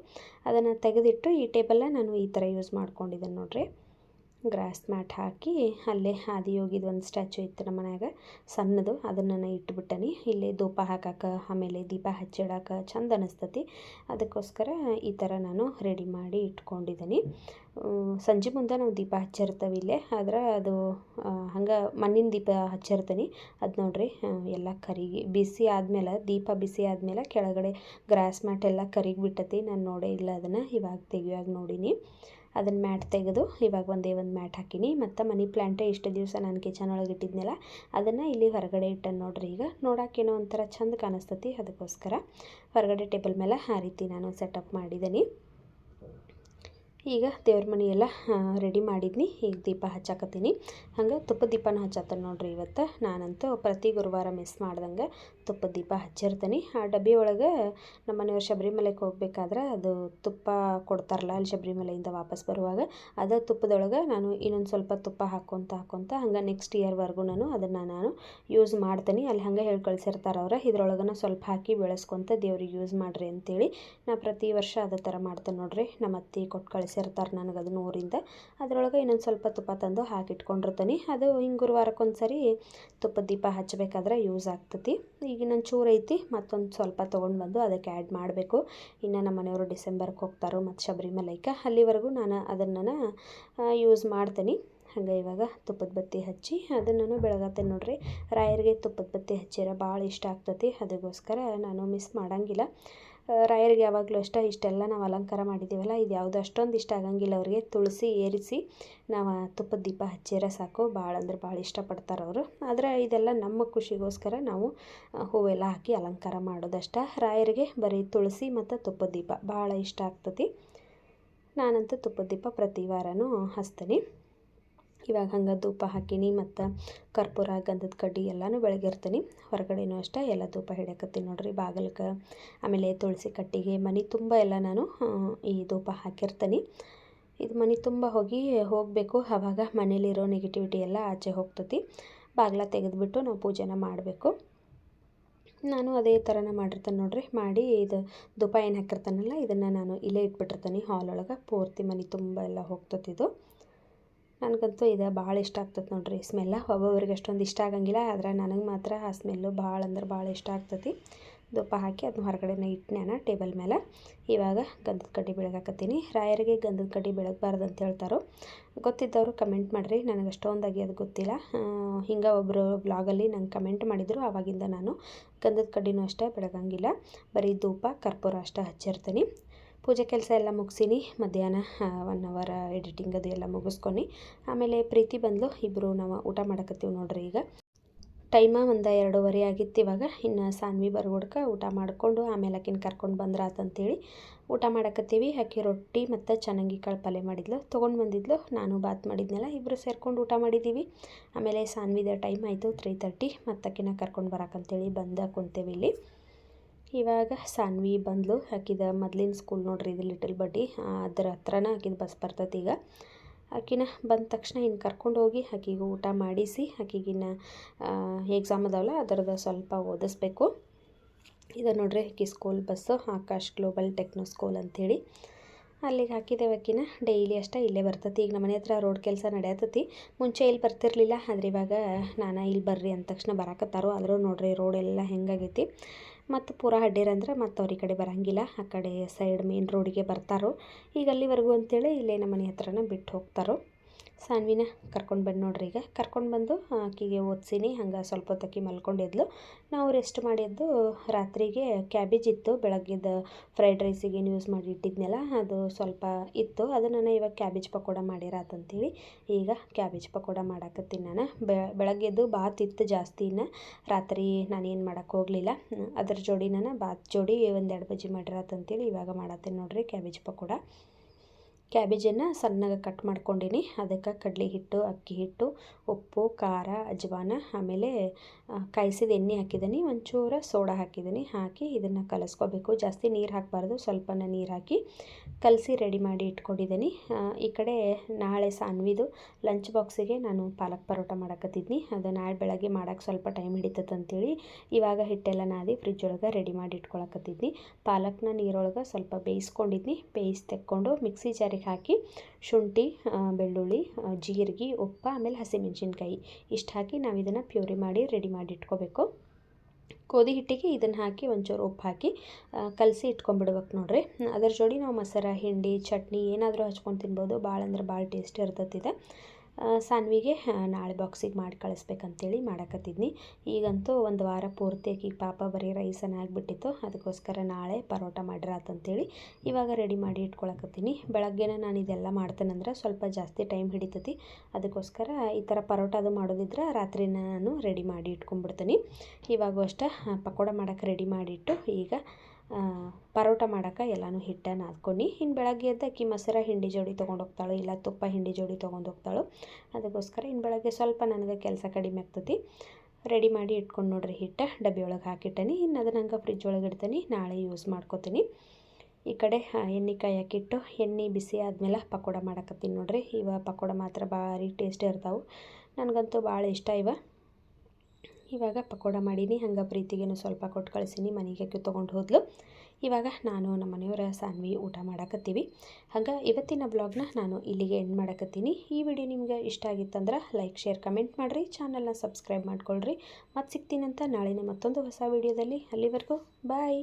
ಅದನ್ನು ತೆಗೆದಿಟ್ಟು ಈ ಟೇಬಲ್ನ ನಾನು ಈ ಥರ ಯೂಸ್ ಮಾಡ್ಕೊಂಡಿದ್ದೇನೆ ನೋಡ್ರಿ. ಗ್ರಾಸ್ ಮ್ಯಾಟ್ ಹಾಕಿ ಅಲ್ಲೇ ಆದಿಯೋಗಿದ ಒಂದು ಸ್ಟ್ಯಾಚು ಇತ್ತು ನಮ್ಮ ಮನ್ಯಾಗ ಸಣ್ಣದು, ಅದನ್ನು ನಾನು ಇಟ್ಬಿಟ್ಟನಿ. ಇಲ್ಲಿ ಧೂಪ ಹಾಕಕ್ಕೆ ಆಮೇಲೆ ದೀಪ ಹಚ್ಚಿಡಕ್ಕೆ ಚಂದ ಅನಿಸ್ತತಿ. ಅದಕ್ಕೋಸ್ಕರ ಈ ಥರ ನಾನು ರೆಡಿ ಮಾಡಿ ಇಟ್ಕೊಂಡಿದ್ದೀನಿ. ಸಂಜೆ ಮುಂದೆ ನಾವು ದೀಪ ಹಚ್ಚಿರ್ತೇವೆ ಇಲ್ಲೇ, ಆದ್ರೆ ಅದು ಹಂಗೆ ಮಣ್ಣಿನ ದೀಪ ಹಚ್ಚಿರ್ತೀನಿ. ಅದು ನೋಡ್ರಿ ಎಲ್ಲ ಕರಿಗೆ ಬಿಸಿ ಆದಮೇಲೆ, ದೀಪ ಬಿಸಿ ಆದಮೇಲೆ ಕೆಳಗಡೆ ಗ್ರಾಸ್ ಮ್ಯಾಟ್ ಎಲ್ಲ ಕರಿಗೆ ಬಿಟ್ಟತಿ. ನಾನು ನೋಡೇ ಇಲ್ಲ ಅದನ್ನು, ಇವಾಗ ತೆಗಿಯುವಾಗ ನೋಡೀನಿ. ಅದನ್ನು ಮ್ಯಾಟ್ ತೆಗೆದು ಇವಾಗ ಒಂದೇ ಒಂದು ಮ್ಯಾಟ್ ಹಾಕೀನಿ. ಮತ್ತು ಮನಿ ಪ್ಲ್ಯಾಂಟೇ ಇಷ್ಟು ದಿವಸ ನಾನು ಕಿಚನ್ ಒಳಗೆ ಇಟ್ಟಿದ್ನಲ್ಲ, ಅದನ್ನು ಇಲ್ಲಿ ಹೊರಗಡೆ ಇಟ್ಟನು ನೋಡ್ರಿ. ಈಗ ನೋಡೋಕ್ಕೇನೋ ಒಂಥರ ಚಂದ ಕಾಣಿಸ್ತತಿ, ಅದಕ್ಕೋಸ್ಕರ ಹೊರಗಡೆ ಟೇಬಲ್ ಮೇಲೆ ಆ ರೀತಿ ನಾನು ಸೆಟಪ್ ಮಾಡಿದ್ದೀನಿ. ಈಗ ದೇವ್ರ ಮನೆ ಎಲ್ಲ ರೆಡಿ ಮಾಡಿದ್ನಿ. ಈಗ ದೀಪ ಹಚ್ಚಾಕತ್ತೀನಿ. ಹಂಗೆ ತುಪ್ಪದ ದೀಪನೂ ಹಚ್ಚತ್ತೇನೆ ನೋಡ್ರಿ. ಇವತ್ತು ನಾನಂತೂ ಪ್ರತಿ ಗುರುವಾರ ಮಿಸ್ ಮಾಡ್ದಂಗೆ ತುಪ್ಪದ ದೀಪ ಹಚ್ಚಿರ್ತೀನಿ. ಆ ಡಬ್ಬಿ ಒಳಗೆ ನಮ್ಮ ಮನೆಯವ್ರು ಶಬರಿಮಲೆಗೆ ಹೋಗ್ಬೇಕಾದ್ರೆ ಅದು ತುಪ್ಪ ಕೊಡ್ತಾರಲ್ಲ ಅಲ್ಲಿ ಶಬರಿಮಲೆಯಿಂದ ವಾಪಸ್ ಬರುವಾಗ, ಅದು ತುಪ್ಪದೊಳಗೆ ನಾನು ಇನ್ನೊಂದು ಸ್ವಲ್ಪ ತುಪ್ಪ ಹಾಕ್ಕೊತ ಹಂಗೆ ನೆಕ್ಸ್ಟ್ ಇಯರ್ವರೆಗೂ ನಾನು ಯೂಸ್ ಮಾಡ್ತೀನಿ. ಅಲ್ಲಿ ಹಂಗೆ ಹೇಳಿ ಕಳಿಸಿರ್ತಾರೆ ಅವ್ರು, ಇದ್ರೊಳಗನ ಸ್ವಲ್ಪ ಹಾಕಿ ಬೆಳೆಸ್ಕೊತ ದೇವ್ರಿಗೆ ಯೂಸ್ ಮಾಡಿರಿ ಅಂತೇಳಿ. ನಾ ಪ್ರತಿ ವರ್ಷ ಅದೇ ಥರ ಮಾಡ್ತೇನೆ ನೋಡ್ರಿ. ನಮ್ಮ ಅತ್ತೆ ಕೊಟ್ಟು ಕಳಿಸಿರ್ತಾರೆ ನನಗೆ ಅದನ್ನು ಊರಿಂದ. ಅದರೊಳಗೆ ಇನ್ನೊಂದು ಸ್ವಲ್ಪ ತುಪ್ಪ ತಂದು ಹಾಕಿಟ್ಕೊಂಡಿರ್ತೀನಿ. ಅದು ಹಿಂಗೆ ಗುರುವಾರಕ್ಕೊಂದು ಸರಿ ತುಪ್ಪದ ದೀಪ ಹಚ್ಚಬೇಕಾದ್ರೆ ಯೂಸ್ ಆಗ್ತತಿ. ಈಗ ಇನ್ನೊಂದು ಚೂರು ಐತಿ, ಮತ್ತೊಂದು ಸ್ವಲ್ಪ ತೊಗೊಂಡು ಬಂದು ಅದಕ್ಕೆ ಆ್ಯಡ್ ಮಾಡಬೇಕು. ಇನ್ನು ನಮ್ಮ ಮನೆಯವರು ಡಿಸೆಂಬರ್ಗೆ ಹೋಗ್ತಾರೋ ಮತ್ತು ಶಬರಿಮಲೈಗೆ, ಅಲ್ಲಿವರೆಗೂ ನಾನು ಅದನ್ನು ಯೂಸ್ ಮಾಡ್ತೀನಿ. ಹಾಗೆ ಇವಾಗ ತುಪ್ಪದ ಬತ್ತಿ ಹಚ್ಚಿ ಅದನ್ನು ಬೆಳಗತ್ತೇನೆ ನೋಡ್ರಿ. ರಾಯರಿಗೆ ತುಪ್ಪದ ಬತ್ತಿ ಹಚ್ಚಿರ ಭಾಳ ಇಷ್ಟ ಆಗ್ತತಿ, ಅದಕ್ಕೋಸ್ಕರ ನಾನು ಮಿಸ್ ಮಾಡೋಂಗಿಲ್ಲ. ರಾಯರಿಗೆ ಯಾವಾಗಲೂ ಅಷ್ಟೇ ಇಷ್ಟೆಲ್ಲ ನಾವು ಅಲಂಕಾರ ಮಾಡಿದ್ದೀವಲ್ಲ, ಇದು ಯಾವುದು ಅಷ್ಟೊಂದು ಇಷ್ಟ ಆಗಂಗಿಲ್ಲ ಅವ್ರಿಗೆ. ತುಳಸಿ ಏರಿಸಿ ನಾವು ತುಪ್ಪದ ದೀಪ ಹಚ್ಚಿರ ಸಾಕು, ಭಾಳ ಅಂದ್ರೆ ಭಾಳ ಇಷ್ಟಪಡ್ತಾರೆ ಅವರು. ಆದರೆ ಇದೆಲ್ಲ ನಮ್ಮ ಖುಷಿಗೋಸ್ಕರ ನಾವು ಹೂವೆಲ್ಲ ಹಾಕಿ ಅಲಂಕಾರ ಮಾಡೋದಷ್ಟೇ. ರಾಯರಿಗೆ ಬರೀ ತುಳಸಿ ಮತ್ತು ತುಪ್ಪದ ದೀಪ ಭಾಳ ಇಷ್ಟ ಆಗ್ತತಿ. ನಾನಂತೂ ತುಪ್ಪದ ದೀಪ ಪ್ರತಿ ವಾರನೂ ಹಚ್ತೀನಿ. ಇವಾಗ ಹಂಗೆ ಧೂಪ ಹಾಕೀನಿ ಮತ್ತು ಕರ್ಪೂರ ಗಂಧದ ಕಡ್ಡಿ ಎಲ್ಲನೂ ಬೆಳಗಿರ್ತೀನಿ. ಹೊರಗಡೆನೂ ಅಷ್ಟೇ ಎಲ್ಲ ಧೂಪ ಹಿಡಿಯಕತ್ತೀನಿ ನೋಡ್ರಿ. ಬಾಗಿಲಿಗೆ ಆಮೇಲೆ ತುಳಸಿ ಕಟ್ಟಿಗೆ ಮನೆ ತುಂಬ ಎಲ್ಲ ನಾನು ಈ ಧೂಪ ಹಾಕಿರ್ತೀನಿ. ಇದು ಮನೆ ತುಂಬ ಹೋಗಬೇಕು, ಆವಾಗ ಮನೇಲಿರೋ ನೆಗೆಟಿವಿಟಿ ಎಲ್ಲ ಆಚೆ ಹೋಗ್ತತಿ. ಬಾಗಿಲ ತೆಗೆದುಬಿಟ್ಟು ನಾವು ಪೂಜೆನ ಮಾಡಬೇಕು. ನಾನು ಅದೇ ಥರನ ಮಾಡಿರ್ತೇನೆ ನೋಡ್ರಿ. ಮಾಡಿ ಇದು ಧೂಪ ಏನು ಹಾಕಿರ್ತಾನಲ್ಲ, ಇದನ್ನು ನಾನು ಇಲ್ಲೇ ಇಟ್ಬಿಟ್ಟಿರ್ತೀನಿ ಹಾಲೊಳಗೆ. ಪೂರ್ತಿ ಮನೆ ತುಂಬ ಎಲ್ಲ ಹೋಗ್ತತಿದು. ನನಗಂತೂ ಇದು ಭಾಳ ಇಷ್ಟ ಆಗ್ತದೆ ನೋಡ್ರಿ ಸ್ಮೆಲ್ಲ. ಒಬ್ಬೊಬ್ರಿಗೆ ಅಷ್ಟೊಂದು ಇಷ್ಟ ಆಗಂಗಿಲ್ಲ, ಆದರೆ ನನಗೆ ಮಾತ್ರ ಆ ಸ್ಮೆಲ್ಲು ಭಾಳ ಅಂದ್ರೆ ಭಾಳ ಇಷ್ಟ ಆಗ್ತತಿ. ಧೂಪ ಹಾಕಿ ಅದನ್ನ ಹೊರಗಡೆನೇ ಇಟ್ಟನೆ ಟೇಬಲ್ ಮೇಲೆ. ಇವಾಗ ಗಂಧದ ಕಡ್ಡಿ ಬೆಳಗಾಕತ್ತೀನಿ. ರಾಯರಿಗೆ ಗಂಧದ ಕಡ್ಡಿ ಬೆಳಗಬಾರ್ದು ಅಂತ ಹೇಳ್ತಾರೋ, ಗೊತ್ತಿದ್ದವರು ಕಮೆಂಟ್ ಮಾಡಿರಿ. ನನಗೆ ಅಷ್ಟೊಂದಾಗಿ ಅದು ಗೊತ್ತಿಲ್ಲ. ಹಿಂಗೆ ಒಬ್ಬರು ಬ್ಲಾಗಲ್ಲಿ ನಂಗೆ ಕಮೆಂಟ್ ಮಾಡಿದರು, ಆವಾಗಿಂದ ನಾನು ಗಂಧದ ಕಡ್ಡಿನೂ ಅಷ್ಟೇ ಬೆಳಗಂಗಿಲ್ಲ, ಬರೀ ಧೂಪ ಕರ್ಪೂರ ಅಷ್ಟೇ ಹಚ್ಚಿರ್ತೀನಿ. ಪೂಜೆ ಕೆಲಸ ಎಲ್ಲ ಮುಗಿಸೀನಿ. ಮಧ್ಯಾಹ್ನ 1 ಅವರ್ ಎಡಿಟಿಂಗ್ ಅದು ಎಲ್ಲ ಮುಗಿಸ್ಕೊಂಡು ಆಮೇಲೆ ಪ್ರೀತಿ ಬಂದಳು. ಇಬ್ಬರು ನಾವು ಊಟ ಮಾಡಕತ್ತೀವಿ ನೋಡ್ರಿ. ಈಗ ಟೈಮ 1-2 ಆಗಿತ್ತು. ಇವಾಗ ಇನ್ನು ಸಾನ್ವಿ ಬರೋಡ್ಕೆ ಊಟ ಮಾಡಿಕೊಂಡು ಆಮೇಲೆ ಆಕಿನ ಕರ್ಕೊಂಡು ಬಂದ್ರಾತಂತೇಳಿ ಊಟ ಮಾಡಕತ್ತೀವಿ. ಆಕೆ ರೊಟ್ಟಿ ಮತ್ತು ಚೆನ್ನಾಗಿ ಕಾಳು ಪಲ್ಯ ಮಾಡಿದ್ಲು, ತೊಗೊಂಡು ಬಂದಿದ್ಲು. ನಾನು ಬಾತ್ ಮಾಡಿದ್ನಲ್ಲ, ಇಬ್ಬರು ಸೇರ್ಕೊಂಡು ಊಟ ಮಾಡಿದ್ದೀವಿ. ಆಮೇಲೆ ಸಾನ್ವಿದ ಟೈಮ್ ಆಯಿತು 3:30, ಮತ್ತು ಆಕಿನ ಕರ್ಕೊಂಡು ಬರೋಕಂತೇಳಿ ಬಂದು ಕುಂತೇವಿ ಇಲ್ಲಿ. ಇವಾಗ ಸಾನ್ವಿ ಬಂದಳು. ಆಕಿದ ಮೊದಲಿನ ಸ್ಕೂಲ್ ನೋಡ್ರಿ, ಇದು ಲಿಟಲ್ ಬಡ್ಡಿ, ಅದರ ಹತ್ರನ ಆಕಿದ ಬಸ್ ಬರ್ತೈತಿ. ಈಗ ಆಕಿನ ಬಂದ ತಕ್ಷಣ ಇನ್ನು ಕರ್ಕೊಂಡು ಹೋಗಿ ಆಕಿಗೆ ಊಟ ಮಾಡಿಸಿ, ಆಕಿಗಿನ್ನ ಎಕ್ಸಾಮ್ ಅದಾವಲ್ಲ ಅದರದ್ದು ಸ್ವಲ್ಪ ಓದಿಸ್ಬೇಕು. ಇದು ನೋಡ್ರಿ ಆಕಿ school bus, Akash global techno school ಅಂಥೇಳಿ ಅಲ್ಲಿಗೆ ಹಾಕಿದ್ದೇವೆ. ಆಕಿನ ಡೈಲಿ ಅಷ್ಟೇ ಇಲ್ಲೇ ಬರ್ತೈತಿ. ಈಗ ನಮ್ಮ ಮನೆ ಹತ್ರ ರೋಡ್ ಕೆಲಸ ನಡೆಯತ್ತತಿ. ಮುಂಚೆ ಇಲ್ಲಿ ಬರ್ತಿರ್ಲಿಲ್ಲ, ಆದರೆ ಇವಾಗ ನಾನು ಇಲ್ಲಿ ಬರ್ರಿ ಅಂದ ತಕ್ಷಣ ಬರಾಕತ್ತಾರೋ. ಆದರೂ ನೋಡ್ರಿ ರೋಡೆಲ್ಲ ಹೆಂಗಾಗೈತಿ. ಮತ್ತು ಪೂರ ಹಡ್ಡೇರಂದ್ರೆ ಮತ್ತು ಅವ್ರ ಈ ಕಡೆ ಬರೋಂಗಿಲ್ಲ, ಆ ಕಡೆ ಸೈಡ್ ಮೇನ್ ರೋಡಿಗೆ ಬರ್ತಾರೋ. ಈಗ ಅಲ್ಲಿವರೆಗೂ ಅಂತೇಳಿ ಇಲ್ಲೇ ನಮ್ಮ ಮನೆ ಹತ್ರನ ಬಿಟ್ಟು ಹೋಗ್ತಾರೋ. ಸಾನ್ವಿನ ಕರ್ಕೊಂಡು ಬಂದು ನೋಡ್ರಿ. ಈಗ ಕರ್ಕೊಂಡು ಬಂದು ಆಕಿಗೆ ಓದಿಸಿನಿ. ಹಂಗೆ ಸ್ವಲ್ಪ ಹೊತ್ತಕ್ಕಿ ಮಲ್ಕೊಂಡಿದ್ಲು. ನಾವು ರೆಸ್ಟ್ ಮಾಡಿದ್ದು ರಾತ್ರಿಗೆ ಕ್ಯಾಬೇಜ್ ಇತ್ತು. ಬೆಳಗ್ಗೆದ ಫ್ರೈಡ್ ರೈಸಿಗೆ ಯೂಸ್ ಮಾಡಿ ಇಟ್ಟಿದ್ನಲ್ಲ, ಅದು ಸ್ವಲ್ಪ ಇತ್ತು. ಅದನ್ನು ಇವಾಗ ಕ್ಯಾಬೇಜ್ ಪಕೋಡ ಮಾಡಿರಾತಂತೇಳಿ ಈಗ ಕ್ಯಾಬೇಜ್ ಪಕೋಡ ಮಾಡಾಕತ್ತೀನಿ ನಾನು. ಬೆಳಗ್ಗೆದ್ದು ಬಾತ್ ಇತ್ತು ಜಾಸ್ತಿ. ಇನ್ನು ರಾತ್ರಿ ನಾನೇನು ಮಾಡೋಕ್ಕೆ ಹೋಗಲಿಲ್ಲ. ಅದ್ರ ಜೋಡಿ ನಾನು ಬಾತ್ ಜೋಡಿ 1-2 ಬಜ್ಜಿ ಮಾಡಿರಾತಂತೇಳಿ ಇವಾಗ ಮಾಡತ್ತೇನೆ ನೋಡ್ರಿ ಕ್ಯಾಬೇಜ್ ಪಕೋಡ. ಕ್ಯಾಬೇಜನ್ನು ಸಣ್ಣಗೆ ಕಟ್ ಮಾಡ್ಕೊಂಡೀನಿ. ಅದಕ್ಕೆ ಕಡಲೆ ಹಿಟ್ಟು, ಅಕ್ಕಿ ಹಿಟ್ಟು, ಉಪ್ಪು, ಖಾರ, ಅಜ್ವಾನ, ಆಮೇಲೆ ಕಾಯಿಸಿದ ಎಣ್ಣೆ ಹಾಕಿದ್ದೀನಿ, ಒಂಚೂರು ಸೋಡಾ ಹಾಕಿದ್ದೀನಿ. ಹಾಕಿ ಇದನ್ನು ಕಲಿಸ್ಕೋಬೇಕು. ಜಾಸ್ತಿ ನೀರು ಹಾಕಬಾರ್ದು, ಸ್ವಲ್ಪನೇ ನೀರು ಹಾಕಿ ಕಲಸಿ ರೆಡಿ ಮಾಡಿ ಇಟ್ಕೊಂಡಿದ್ದೀನಿ. ಈ ಕಡೆ ನಾಳೆ ಸಾನ್ವಿದು ಲಂಚ್ ಬಾಕ್ಸಿಗೆ ನಾನು ಪಾಲಕ್ ಪರೋಟ ಮಾಡಕತ್ತಿದ್ನಿ. ಅದು ನಾಳೆ ಬೆಳಗ್ಗೆ ಮಾಡೋಕ್ಕೆ ಸ್ವಲ್ಪ ಟೈಮ್ ಹಿಡಿತೈತೆ ಅಂತೇಳಿ ಇವಾಗ ಹಿಟ್ಟೆಲ್ಲ ನಾದಿ ಫ್ರಿಜ್ ಒಳಗೆ ರೆಡಿ ಮಾಡಿ ಇಟ್ಕೊಳಕತ್ತಿದ್ನಿ. ಪಾಲಕ್ನ ನೀರೊಳಗೆ ಸ್ವಲ್ಪ ಬೇಯಿಸ್ಕೊಂಡಿದ್ನಿ. ಬೇಯಿಸಿ ತೆಕ್ಕೊಂಡು ಮಿಕ್ಸಿ ಜಾರಿಗೆ ಹಾಕಿ ಶುಂಠಿ, ಬೆಳ್ಳುಳ್ಳಿ, ಜೀರಿಗೆ, ಉಪ್ಪು, ಆಮೇಲೆ ಹಸಿಮೆಣಸಿನ್ಕಾಯಿ ಇಷ್ಟು ಹಾಕಿ ನಾವು ಇದನ್ನು ಪ್ಯೂರಿ ಮಾಡಿ ರೆಡಿ ಮಾಡಿ ಇಟ್ಕೋಬೇಕು. ಗೋಧಿ ಹಿಟ್ಟಿಗೆ ಇದನ್ನು ಹಾಕಿ ಒಂಚೂರು ಉಪ್ಪು ಹಾಕಿ ಕಲಸಿ ಇಟ್ಕೊಂಡ್ಬಿಡ್ಬೇಕು ನೋಡ್ರಿ. ಅದರ ಜೋಡಿ ನಾವು ಮೊಸರು, ಹಿಂಡಿ, ಚಟ್ನಿ ಏನಾದರೂ ಹಚ್ಕೊಂಡು ತಿನ್ಬೋದು. ಭಾಳ ಅಂದ್ರೆ ಭಾಳ ಟೇಸ್ಟ್ ಇರ್ತೈತಿದೆ. ಸಾನ್ವಿಗೆ ನಾಳೆ ಬಾಕ್ಸಿಗೆ ಮಾಡಿ ಕಳಿಸ್ಬೇಕಂತೇಳಿ ಮಾಡಕತ್ತಿದ್ನಿ. ಈಗಂತೂ ಒಂದು ವಾರ ಪೂರ್ತಿ ಆಕಿಗೆ ಪಾಪ ಬರೀ ರೈಸನ್ನು ಆಗಿಬಿಟ್ಟಿತ್ತು. ಅದಕ್ಕೋಸ್ಕರ ನಾಳೆ ಪರೋಟ ಮಾಡಿರಾತಂತೇಳಿ ಇವಾಗ ರೆಡಿ ಮಾಡಿ ಇಟ್ಕೊಳಕತ್ತೀನಿ. ಬೆಳಗ್ಗೆನೇ ನಾನು ಇದೆಲ್ಲ ಮಾಡ್ತೇನೆಂದ್ರೆ ಸ್ವಲ್ಪ ಜಾಸ್ತಿ ಟೈಮ್ ಹಿಡಿತೈತಿ. ಅದಕ್ಕೋಸ್ಕರ ಈ ಥರ ಪರೋಟ ಅದು ಮಾಡೋದಿದ್ರೆ ರಾತ್ರಿನ ನಾನು ರೆಡಿ ಮಾಡಿ ಇಟ್ಕೊಂಡ್ಬಿಡ್ತೀನಿ. ಇವಾಗೂ ಅಷ್ಟೇ ಪಕೋಡ ಮಾಡೋಕ್ಕೆ ರೆಡಿ ಮಾಡಿಟ್ಟು ಈಗ ಪರೋಟ ಮಾಡೋಕೆ ಎಲ್ಲನೂ ಹಿಟ್ಟನ್ನು ನಾದ್ಕೊಂಡು ಇನ್ನು ಬೆಳಗ್ಗೆ ಎದ್ದು ಅಕ್ಕಿ ಮೊಸರು ಹಿಂಡಿ ಜೋಡಿ ತೊಗೊಂಡು ಹೋಗ್ತಾಳು, ಇಲ್ಲ ತುಪ್ಪ ಹಿಂಡಿ ಜೋಡಿ ತೊಗೊಂಡು ಹೋಗ್ತಾಳು. ಅದಕ್ಕೋಸ್ಕರ ಇನ್ನು ಬೆಳಗ್ಗೆ ಸ್ವಲ್ಪ ನನಗೆ ಕೆಲಸ ಕಡಿಮೆ ಆಗ್ತೈತಿ. ರೆಡಿ ಮಾಡಿ ಇಟ್ಕೊಂಡು ನೋಡ್ರಿ ಹಿಟ್ಟು ಡಬ್ಬಿ ಒಳಗೆ ಹಾಕಿಟ್ಟೇನಿ. ಇನ್ನು ಅದನ್ನು ಹಂಗೆ ಫ್ರಿಜ್ ಒಳಗೆ ಇಡ್ತೀನಿ, ನಾಳೆ ಯೂಸ್ ಮಾಡ್ಕೋತೀನಿ. ಈ ಕಡೆ ಎಣ್ಣೆ ಕಾಯಕ್ಕಿಟ್ಟು ಎಣ್ಣೆ ಬಿಸಿ ಆದಮೇಲೆ ಪಕೋಡ ಮಾಡಕತ್ತೀನಿ ನೋಡ್ರಿ. ಇವ ಪಕೋಡ ಮಾತ್ರ ಭಾರಿ ಟೇಸ್ಟ್ ಇರ್ತಾವೆ, ನನಗಂತೂ ಭಾಳ ಇಷ್ಟ ಇವ. ಇವಾಗ ಪಕೋಡ ಮಾಡೀನಿ. ಹಂಗೆ ಪ್ರೀತಿಗೇನು ಸ್ವಲ್ಪ ಕೊಟ್ಟು ಕಳಿಸೀನಿ, ಮನೆಗೆ ತೊಗೊಂಡು ಹೋದ್ಲು. ಇವಾಗ ನಾನು ನಮ್ಮ ಮನೆಯವರ ಸಾನ್ವಿ ಊಟ ಮಾಡಕತ್ತೀವಿ. ಹಂಗೆ ಇವತ್ತಿನ ಬ್ಲಾಗ್ನ ನಾನು ಇಲ್ಲಿಗೆ ಎಂಡ್ ಮಾಡಕತ್ತೀನಿ. ಈ ವಿಡಿಯೋ ನಿಮ್ಗೆ ಇಷ್ಟ ಆಗಿತ್ತಂದ್ರೆ ಲೈಕ್, ಶೇರ್, ಕಮೆಂಟ್ ಮಾಡಿರಿ. ಚಾನಲ್ನ ಸಬ್ಸ್ಕ್ರೈಬ್ ಮಾಡ್ಕೊಳ್ರಿ. ಮತ್ತೆ ಸಿಗ್ತೀನಂತ ನಾಳೆನೇ ಮತ್ತೊಂದು ಹೊಸ ವಿಡಿಯೋದಲ್ಲಿ. ಅಲ್ಲಿವರೆಗೂ ಬಾಯ್.